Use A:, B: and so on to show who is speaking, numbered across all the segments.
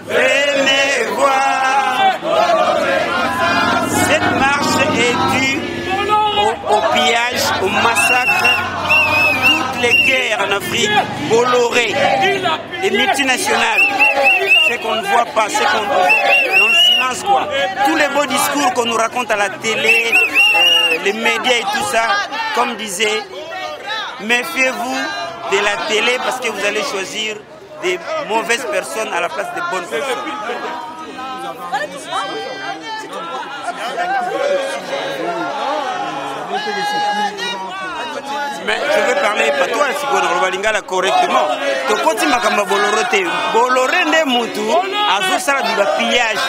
A: venez voir. Cette marche est due au pillage, au massacre, toutes les guerres en Afrique, Bolloré, les multinationales, ce qu'on ne voit pas, ce qu'on dans le silence quoi. Tous les beaux discours qu'on nous raconte à la télé, les médias et tout ça, comme disait, méfiez-vous de la télé parce que vous allez choisir des mauvaises personnes à la place des bonnes personnes. Mais je veux parler pas toi si on va lingala correctement. To koti makamba Bolloré Bolloré ne mutu azo sala du pillage.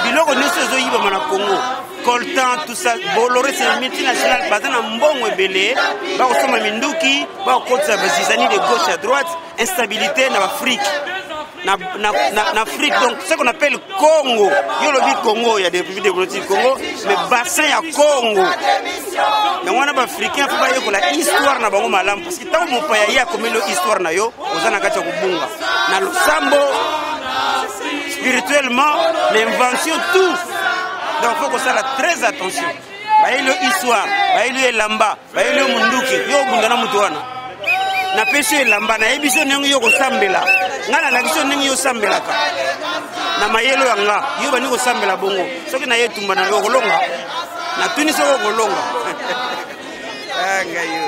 A: Biloko nyonso zo yiba mana Congo. Coltan tout ça Bolloré c'est une multinationale basée na mbongo ebele ba ko soma minduki ba ko kotsa bazizani de gauche à droite, instabilité na Afrique. En Afrique, donc ce qu'on appelle Congo. Il y a Congo, il y a des pays développés Congo, mais bassin à Congo. Et on a Africain, il faut que la histoire n'a pas malam parce que tant que mon pays a commis l'histoire na yo, on a kacha kubunga. Na le sambo spirituellement, l'invention tout. Donc il faut qu'on fasse très attention. Bah il y a l'histoire, bah il y a lamba, bah il y a munduki, yo bundana mutuana. Na pêché lamba na ebiso nengi yo ko sambela. Ngana na biso ningi yo sambelaka na mayelo yanga yo bani ko sambela bongo soki na yetumba na yo kolonga na tuni soko kolonga anga yo